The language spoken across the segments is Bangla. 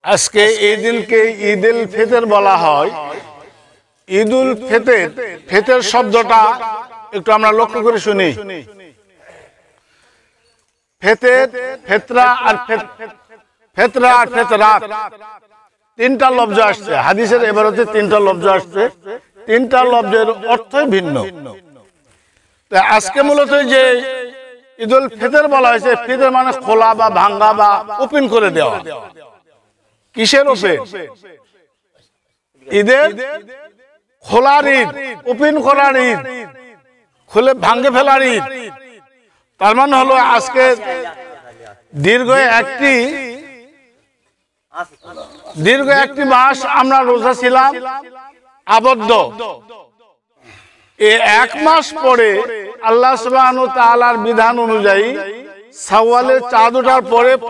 আজকে এই দিনকে ঈদুল ফিতর বলা হয়। ঈদুল ফিতর, ফিতর শব্দটা একটু আমরা লক্ষ্য করে শুনি। ফিতর, ফিতরা আর ফিতরা আর ফিতরাত, তিনটা লফজ আসছে হাদিসের। এবার হচ্ছে তিনটা লফজ আসছে, তিনটা লফজের অর্থই ভিন্ন। তো আজকে মূলত যে ঈদুল ফিতর বলা হয়েছে, ফিতর মানে খোলা বা ভাঙ্গা বা ওপেন করে দেওয়া। কিসের ওপেন? ঈদের খোলার ঈদ, ওপেন করার ঈদ, খুলে ভাঙ্গে ফেলার ঈদ। তার মানে হলো আজকে দীর্ঘ একটি মাস আমরা রোজা ছিলাম আবদ্ধ। এই এক মাস পরে আল্লাহ সুবহানাহু ওয়া তাআলার বিধান অনুযায়ী শাওয়ালের চাঁদ ওঠার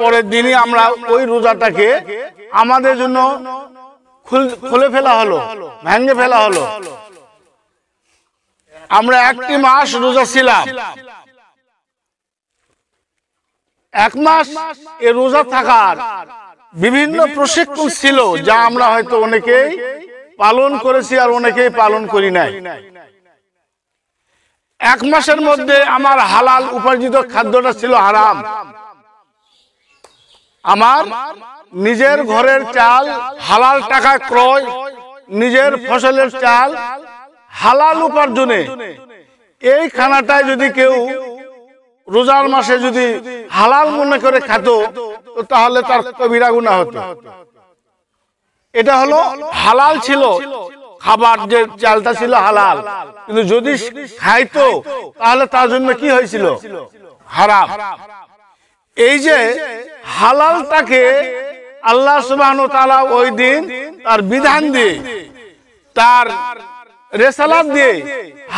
পরের দিনই আমরা ওই রোজাটাকে আমাদের জন্য খুলে ফেলা হলো, ভেঙে ফেলা হলো। আমরা একটি মাস রোজা ছিলাম। এক মাস এ রোজা থাকার বিভিন্ন প্রশিক্ষণ ছিল, যা আমরা হয়তো অনেকেই পালন করেছি আর অনেকেই পালন করি নাই। এক মাসের মধ্যে আমার হালাল উপার্জিত খাদ্যটা ছিল হারাম। আমার নিজের ঘরের চাল হালাল টাকা ক্রয়, নিজের ফসলের চাল হালাল উপার্জনে এই খানাটাই যদি কেউ রোজার মাসে যদি হালাল মনে করে খেত, তাহলে তার কবিরা গুনাহ হতো। এটা হলো হালাল ছিল, খাবার যে চালটা ছিল হালাল, কিন্তু যদি খাইতো তাহলে তার জন্য কি হয়েছিল? হারাম। এই যে হালালটাকে আল্লাহ সুবহানাহু ওয়া তাআলা ওই দিন তার বিধান দিয়ে, তার রিসালাত দিয়ে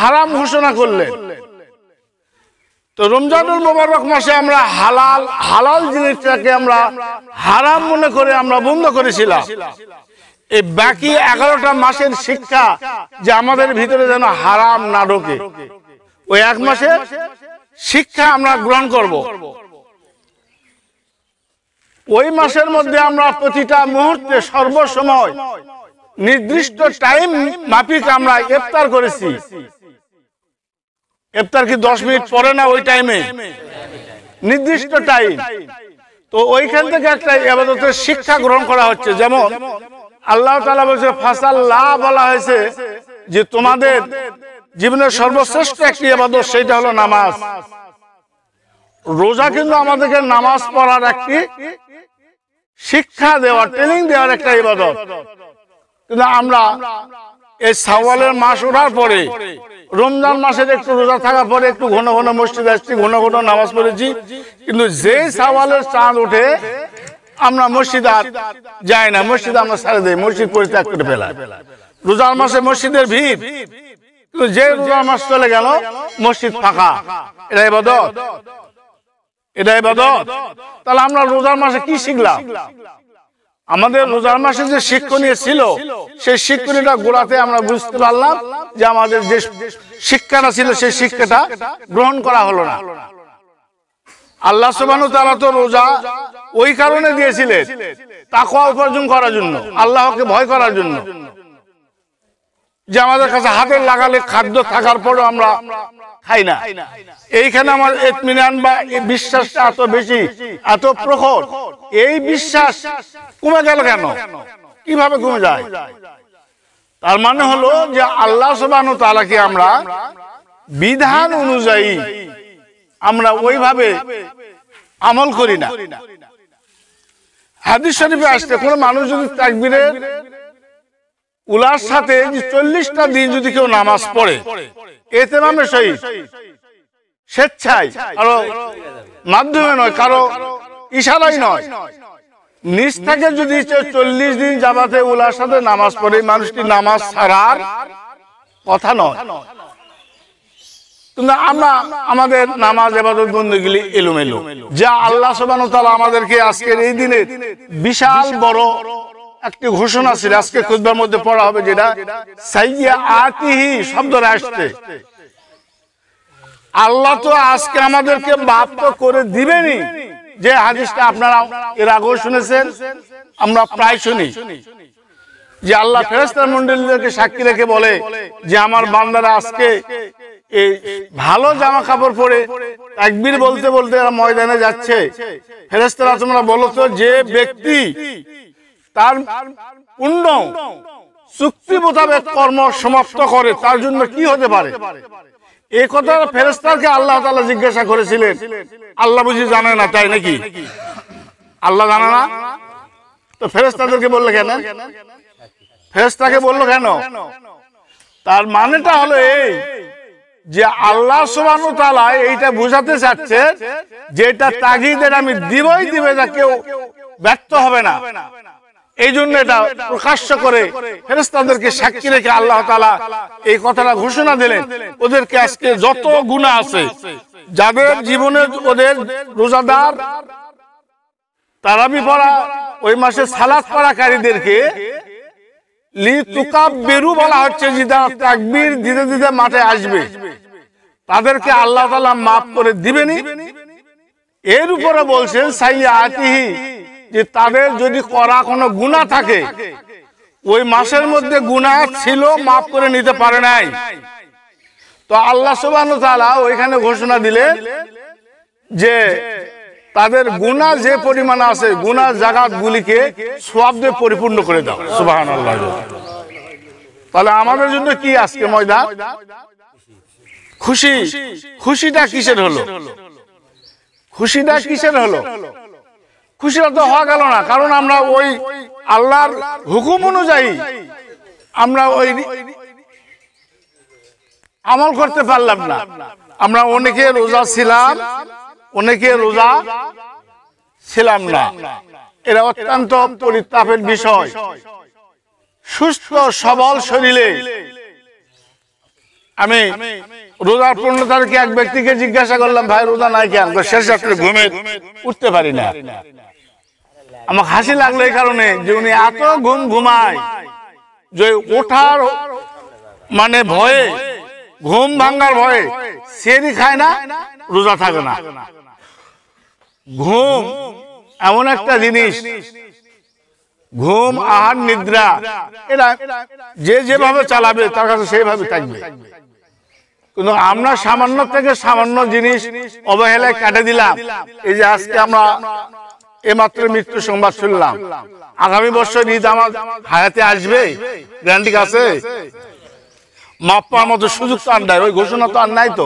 হারাম ঘোষণা করলেন। তো রমজানুল মুবারক মাসে আমরা হালাল জিনিসটাকে আমরা হারাম মনে করে আমরা বন্ধ করেছিলাম। এই বাকি 11টা মাসের শিক্ষা যে আমাদের ভিতরে যেন হারাম না ঢোকে, ওই এক মাসে শিক্ষা আমরা গ্রহণ করব। ওই মাসের মধ্যে আমরা প্রতিটা মুহূর্তে সর্বসময় নির্দিষ্ট টাইম মাফিক আমরা ইফতার করেছি। ইফতার কি 10 মিনিট পরে না? ওই টাইমে নির্দিষ্ট টাইম। তো ওইখান থেকে একটা ইবাদতের শিক্ষা গ্রহণ করা হচ্ছে। যেমন আল্লাহ তাআলা বলেছে ফাসাল্লাহ, বলা হয়েছে যে তোমাদের জীবনের সর্বশ্রেষ্ঠ একটি ইবাদত, সেটা হলো নামাজ। রোজা কিন্তু আমাদেরকে নামাজ পড়ার একটি শিক্ষা দেওয়ার, ট্রেনিং দেওয়ার একটা ইবাদত। কিন্তু আমরা এই শাওয়ালের মাস ওঠার পরে, রমজান মাসের একটু রোজা থাকার পরে একটু ঘন ঘন মসজিদে আসছি, ঘন ঘন নামাজ পড়েছি, কিন্তু যে শাওয়ালের চাঁদ ওঠে আমরা মসজিদ আর যাই না, মসজিদ আমরা ছেড়ে দেই, মসজিদ পরিত্যাগ করে ফেলাই। রোজার মাসে মসজিদের ভিড়, কিন্তু যে রোজার মাস চলে গেল মসজিদ ফাঁকা। এটা ইবাদত? এটা ইবাদত? তাহলে আমরা রোজার মাসে কি শিখলাম? আমাদের রোজার মাসে যে শিক্ষণীয় ছিল, সেই শিক্ষণীয়টা গোড়াতে আমরা বুঝতে পারলাম যে আমাদের যে শিক্ষাটা ছিল সেই শিক্ষাটা গ্রহণ করা হলো না। আল্লাহ সুবহানাহু ওয়া তাআলা তো রোজা ওই কারণে দিয়েছিলেন, তাকওয়া উপার্জন করার জন্য, আল্লাহকে ভয় করার জন্য। যে আমাদের কাছে হাতের লাগালে খাদ্য থাকার পরও আমরা খাই না, এইখানে আমার ইতমিনান বা বিশ্বাসটা এত বেশি, এত প্রখর। এই বিশ্বাস কমে গেল কেন? কিভাবে কমে যায়? তার মানে হলো যে আল্লাহ সুবহানাহু ওয়া তাআলাকে আমরা বিধান অনুযায়ী আমরা ওইভাবে আমল করি না। হাদিস শরীফে আসছে, কোন মানুষ যদি তাকবীরের উলার সাথে 40টা দিন যদি কেউ নামাজ পড়ে, ইহতিমামে সহিত, স্বেচ্ছায়, কারো মাধ্যমে নয়, কারো ইশারাই নয়, নিজ থেকে যদি 40 দিন জামাতে উলার সাথে নামাজ পড়ে, মানুষটি নামাজ ছাড়ার কথা নয়। কিন্তু আমরা আমাদের নামাজ ইবাদত বন্দেগী এলোমেলো, যা আল্লাহ সুবহানাহু ওয়া তাআলা আমাদেরকে আজকের এই দিনে বিশাল বড় একটি ঘোষণা ছিল, আজকে খুতবার মধ্যে পড়া হবে, যেটা সাইয়্যাতিহি শব্দটা আসছে। আল্লাহ তো আজকে আমাদেরকে মাফ তো করে দিবেনই, যে হাদিসটা আপনারা এর আগেও শুনেছেন, আমরা প্রায় শুনি যে আল্লাহ ফেরেশতা মণ্ডলীদেরকে সাক্ষী রেখে বলে যে আমার বান্দারা আজকে এই ভালো জামা কাপড় পরে তাকবীর বলতে বলতে এরা ময়দানে যাচ্ছে। ফেরেশতারা তোমরা বলো তো, যে ব্যক্তি তার পূর্ণ চুক্তি মোতাবেক কর্ম সমাপ্ত করে তার জন্য কি হতে পারে? এই কথা ফেরেশতাকে আল্লাহ তাআলা জিজ্ঞাসা করেছিলেন। আল্লাহ বুঝি জানে না, তাই নাকি? আল্লাহ জানে না তো ফেরেশতাদেরকে বললে কেন? ফেরেশতাকে বললো কেন? তার মানেটা হলো এই যে আল্লাহ সুবহানাহু ওয়া তাআলা এইটা বোঝাতে চাচ্ছে যে এটা তাগীদের আমি দিবই দিবে, যা কেউ ব্যর্থ হবে না। এই জন্য এটা প্রকাশ্য করে ফেরেশতাদেরকে সাক্ষী রেখে আল্লাহ তাআলা এই কথাটা ঘোষণা দিলেন। ওদেরকে আজকে যত গুনাহ আছে, যাদের জীবনে ওদের রোজাদার, তারাবি পড়া, ওই মাসে সালাত পড়াকারীদেরকে লিতুকাব্বিরু বলা হচ্ছে, যে তাকবীর দিতে দিতে মাঠে আসবে, তাদেরকে আল্লাহ তাআলা মাফ করে দিবেনি। এর উপরে বলছেন সাইয়্যাতিহি, যে তাদের যদি করা কোনো গুনাহ থাকে, ওই মাসের মধ্যে গুনাহ ছিল, মাফ করে নিতে পারে নাই, তো আল্লাহ সুবহানাহু ওয়া তাআলা ওইখানে ঘোষণা দিলেন যে তাদের গুনাহ যে পরিমাণ আছে, গুনাহ জায়গাগুলিকে সওয়াব দিয়ে পরিপূর্ণ করে দাও। সুবহানাল্লাহ। তাহলে আমাদের জন্য কি আজকে ময়দান? খুশি। খুশিটা কিসের হলো? খুশিটা কিসের হলো? খুশিটা তো হওয়া গেল না, কারণ আমরা ওই আল্লাহর হুকুম অনুযায়ী আমরা ওই আমল করতে পারলাম না। আমরা অনেকে রোজা ছিলাম, অনেকে রোজা ছিলাম না। এটা অত্যন্ত পরিতাপের বিষয়। সুস্থ সবল শরীরে আমি রোজার 15 তারিখে এক ব্যক্তিকে জিজ্ঞাসা করলাম, ভাই রোজা নাই কেন? শেষ রাত্রে ঘুমে উঠতে পারি না। আমার হাসি লাগলো এই কারণে যে উনি এত ঘুমায় যে ওঠার মানে ভয়ে, ঘুম ভাঙার ভয়ে সেরি খায় না, রোজা থাকে না। ঘুম এমন একটা জিনিস, ঘুম, আহার, নিদ্রা, এরা যে যেভাবে চালাবে তার কাছে সেইভাবে থাকবে। কিন্তু আমরা সামান্য থেকে সামান্য জিনিস অবহেলায় কাটে দিলাম। এই যে আজকে আমরা এইমাত্র মৃত্যু সংবাদ শুনলাম, আগামী বছর ঈদ আমার হায়াতে আসবে, গ্যারান্টি আছে? মাপ পাওয়ার মতো সুযোগ তো আর নাই, ওই ঘোষণা তো আর নাই। তো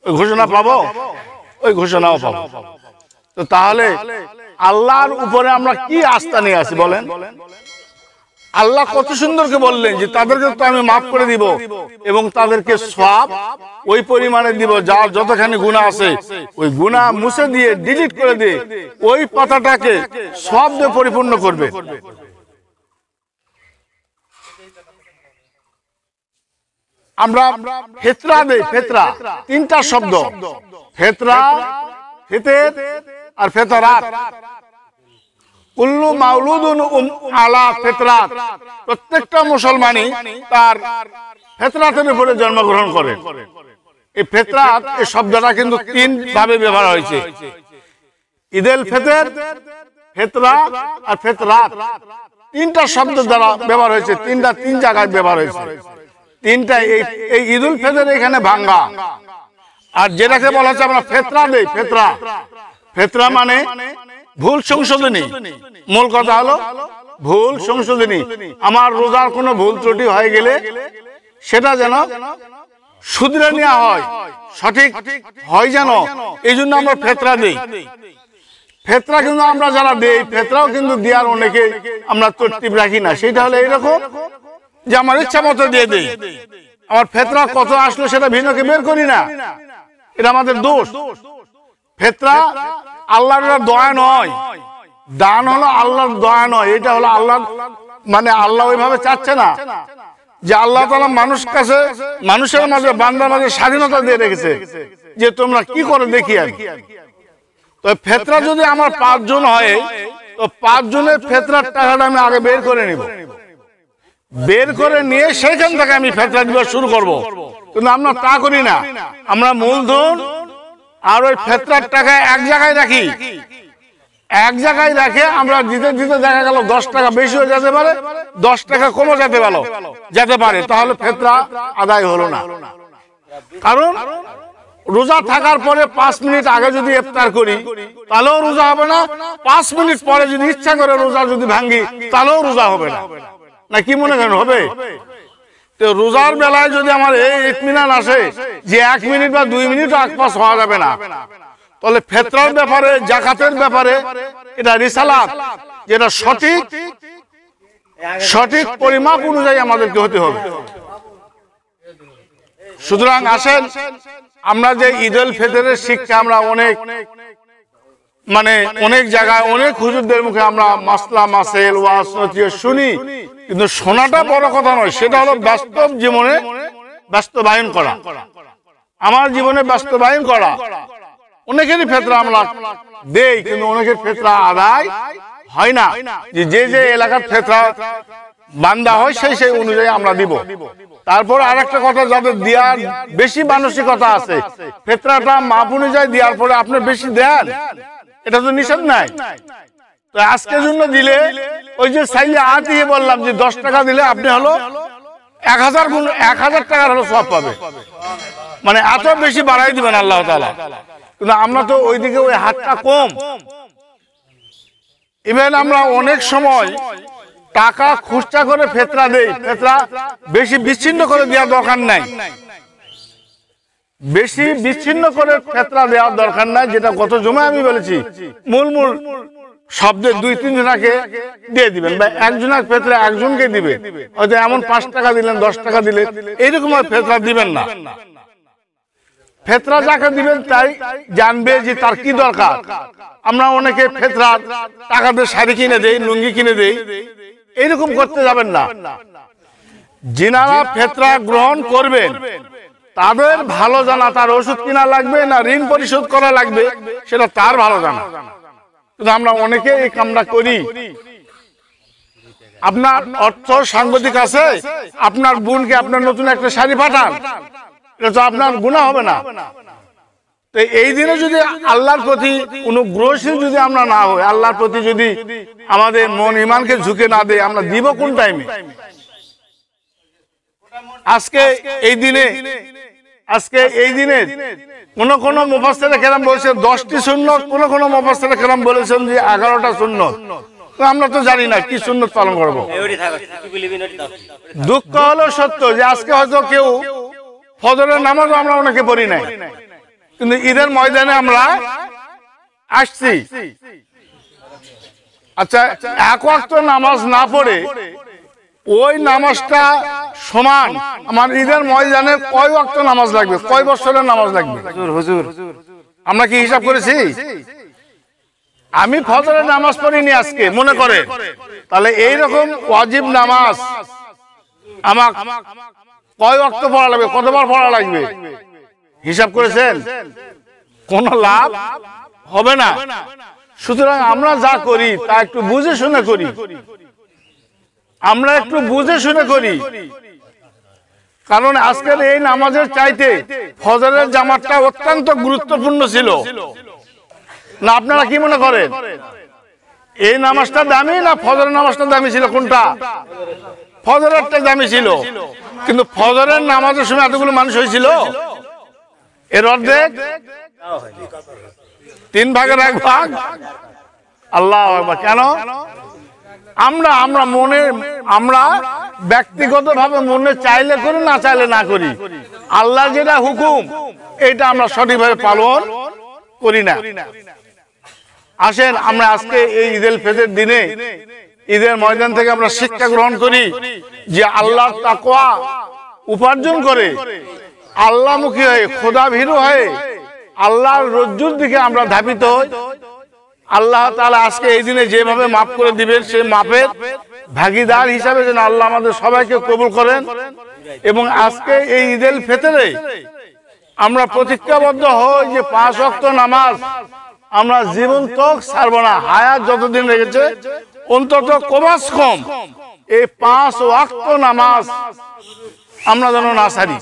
ওই ঘোষণা পাবো, ওই ঘোষণাও পাবো। তো তাহলে আল্লাহর উপরে আমরা কি আস্থা নিয়ে আসি বলেন? আল্লাহ কত সুন্দরকে বললেন যে তাদেরকে তো আমি মাফ করে দিব এবং তাদেরকে সওয়াব ওই পরিমাণে দিব, যার যতখানি গুনাহ আছে ওই গুনাহ মুছে দিয়ে, ডিলিট করে দিয়ে ওই পাতাটাকে সওয়াব দিয়ে পরিপূর্ণ করবে। আমরা ফিতরা দেই, ফিতরা তিনটা শব্দ, ফিতরা, ফিতর আর ফিতরাত। কুল্লু মাউলুদুন আলা ফিতরাত, প্রত্যেকটা মুসলমানই তার ফিতরাতের উপরে জন্মগ্রহণ করে। এই ফিতরাত এই শব্দটা কিন্তু তিন ভাবে ব্যবহার হয়েছে। ঈদুল ফিতর, ফিতরা আর ফিতরাত, তিনটা শব্দ দ্বারা ব্যবহার হয়েছে, তিন জায়গায় ব্যবহার হয়েছে। তিনটা এই ঈদুল ফিতর এখানে ভাঙ্গা, আর যেটাকে বলা হচ্ছে আমরা ফিতরা দেই, ফিতরা, ফিতরা মানে ভুল সংশোধনী। মূল কথা হলো ভুল সংশোধনী। আমার রোজার কোনো ভুল ত্রুটি হয়ে গেলে সেটা যেন শুধরে নেওয়া হয়, সঠিক হয় যেন, এই জন্য আমরা ফিতরা দেই। ফিতরা কিন্তু আমরা যারা দেই, ফিতরাও কিন্তু দেওয়ার অনেকে আমরা তরতিব রাখি না। সেটা হলো এইরকম যে আমার ইচ্ছা মতো দিয়ে দেই, আমার ফিতরা কত আসলো সেটা ভিন্নকে বের করি না, এটা আমাদের দোষ। ফিতরা আল্লাহর দয়া নয়, দান হলো আল্লাহর দয়া নয়। এটা হলো আল্লাহ, মানে আল্লাহ ওইভাবে চাচ্ছে না যে আল্লাহ তাআলা মানুষের মাঝে, বান্দার মাঝে স্বাধীনতা দিয়ে রেখেছে যে তোমরা কি করে দেখি। আর তো ফিতরা যদি আমার 5 জন হয়, তো 5 জনের ফিতরার টাকাটা আমি আগে বের করে নিব, বের করে নিয়ে সেখান থেকে আমি ফিতরা দিবা শুরু করব। কিন্তু আমরা তা করি না, আমরা মূলধন আর ওই ফিতরার টাকা এক জায়গায় রাখি, এক জায়গায় রেখে আমরা দিতে দিতে দেখা গেল 10 টাকা বেশি হয়ে যেতে পারে, 10 টাকা কমে যেতে পারে, তাহলে ফিতরা আদায় হলো না। কারণ রোজা থাকার পরে 5 মিনিট আগে যদি ইফতার করি তাহলেও রোজা হবে না, 5 মিনিট পরে যদি ইচ্ছা করে রোজা যদি ভাঙি তাহলেও রোজা হবে না। না কি মনে করেন হবে? তো রোজার বেলায় যদি আমার এই ইতমিনান আসে যে 1 মিনিট বা 2 মিনিট আকপাস হওয়া যাবে না, তাহলে ফিতরার ব্যাপারে, যাকাতের ব্যাপারে এটা রিসালাত, যেটা সঠিক পরিমাপ অনুযায়ী আমাদেরকে হতে হবে। সুতরাং আসেন আমরা যে ঈদুল ফিতরের শিক্ষা আমরা অনেক জায়গায় অনেক হুজুরদের মুখে আমরা মাসলা মাসেল ওয়াজ নসিহত শুনি, কিন্তু শোনাটা বড় কথা নয়, সেটা হলো বাস্তব জীবনে বাস্তবায়ন করা, আমার জীবনে বাস্তবায়ন করা। অনেকেরই ফিতরা আমরা দেই, কিন্তু অনেকের ফিতরা আদায় হয় না। যে এলাকার ফিতরা বান্দা হয় সেই অনুযায়ী আমরা দিব। তারপর আরেকটা কথা, যাদের দেওয়ার বেশি মানসিকতা আছে, ফিতরাটা মাপ অনুযায়ী দেওয়ার পরে আপনি বেশি দেন, এটা তো নিষেধ নাই। তো আজকের জন্য দিলে ওই যে চাইলে আতিয়ে বললাম যে 10 টাকা দিলে আপনি হলো 1000 টাকার হলো সওয়াব পাবে, মানে এত বেশি বাড়াই দিবেন আল্লাহ তাআলা। কিন্তু আমরা তো ওইদিকে ওই হাতটা কম। ইভেন আমরা অনেক সময় টাকা খুচরা করে ফিতরা দেই, ফিতরা বেশি বিচ্ছিন্ন করে দেওয়ার দরকার নাই, বেশি বিচ্ছিন্ন করে ফিতরা দেওয়ার দরকার নাই। যেটা গত জুমায় আমি বলেছি, মূল শব্দের 2-3 জনাকে দিয়ে দিবেন, বা একজনের ফিতরা একজনকে দিবে। হয়তো এমন 5 টাকা দিলেন, 10 টাকা দিলেন, এইরকম ফিতরা দিবেন না। ফিতরা যাকে দিবেন তাই জানবে যে তার কি দরকার। আমরা অনেকে ফিতরা টাকা দিয়ে শাড়ি কিনে দেই, লুঙ্গি কিনে দেই, এইরকম করতে যাবেন না। যিনারা ফিতরা গ্রহণ করবেন তাদের ভালো জানা, তার ওষুধ কিনা লাগবে না ঋণ পরিশোধ করা লাগবে সেটা তার ভালো জানা। কিন্তু আমরা অনেকে এই কামটা করি। আপনার অর্থ সাংবাদিক আছে, আপনার বোনকে আপনার নতুন একটা শাড়ি পাঠান, এটা তো আপনার গুনাহ হবে না। তো এই দিনে যদি আল্লাহর প্রতি অনুগ্রহশীল যদি আমরা না হই, আল্লাহর প্রতি যদি আমাদের মন ইমানকে ঝুঁকে না দেয়, আমরা দিব কোন টাইমে? আজকে এই দিনে কোন মুফাসসিরে কেরাম বলেছে 10টি সুন্নত, কোন মুফাসসিরে কেরাম বলেছেন যে 11টা সুন্নত। তো আমরা তো জানি না কি সুন্নত পালন করব। দুঃখ হলো সত্য যে আজকে হয়তো কেউ ফজরের নামাজও আমরা অনেকে পড়ি নাই, কিন্তু ঈদের ময়দানে আমরা আসছি। আচ্ছা, এক ওয়াক্ত নামাজ না পড়ে ওই নামাজটা সমান আমার ঈদের ময়দানে কয় ওয়াক্ত নামাজ লাগবে, কয় বছরের নামাজ লাগবে? হুজুর আমরা কি হিসাব করেছি? আমি ফজরের নামাজ পড়িনি আজকে মনে করে, তাহলে এইরকম ওয়াজিব নামাজ আমার কয় ওয়াক্ত পড়া লাগবে, কতবার পড়া লাগবে? হিসাব করেছেন? কোনো লাভ হবে না। সুতরাং আমরা যা করি তা একটু বুঝে শুনে করি, আমরা একটু বুঝে শুনে করি। কারণ আজকের এই নামাজের চাইতে ফজরের জামাতটা অত্যন্ত গুরুত্বপূর্ণ ছিল না? আপনারা কি মনে করেন? এই নামাজটা দামি না ফজরের নামাজটা দামি ছিল? কোনটা? ফজরেরটা দামি ছিল। কিন্তু ফজরের নামাজের সময় এতগুলো মানুষ হয়েছিল, এর অর্ধেক 3 ভাগের 1 ভাগ। আল্লাহু আকবার। কেন? আমরা ব্যক্তিগতভাবে মনে চাইলে করি, না চাইলে না করি। আল্লাহ যেটা হুকুম এটা আমরা সঠিকভাবে পালন করি না। আসেন আমরা আজকে এই ঈদুল ফিতরের দিনে ঈদের ময়দান থেকে আমরা শিক্ষা গ্রহণ করি যে আল্লাহর তাকওয়া উপার্জন করে, আল্লাহমুখী হয়ে, খোদাভীরু হয়ে আল্লাহর রজ্জুর দিকে আমরা ধাবিত হই। আল্লাহ তাআলা আজকে এই দিনে যেভাবে মাফ করে দিবেন সেই মাফের ভাগীদার হিসাবে যেন আল্লাহ আমাদের সবাইকে কবুল করেন। এবং আজকে এই ঈদুল ফিতরে আমরা প্রতিজ্ঞাবদ্ধ হই যে 5 ওয়াক্ত নামাজ আমরা জীবন তক ছাড়বো না। হায়াত যতদিন রেখেছে অন্তত কমাস কম এই 5 ওয়াক্ত নামাজ আমরা যেন না ছাড়ি।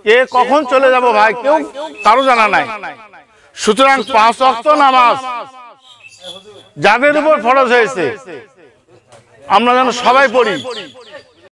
কে কখন চলে যাব ভাই কেউ কারো জানা নাই। সুতরাং 5 ওয়াক্ত নামাজ যাদের উপর ফরজ হয়েছে আমরা যেন সবাই পড়ি।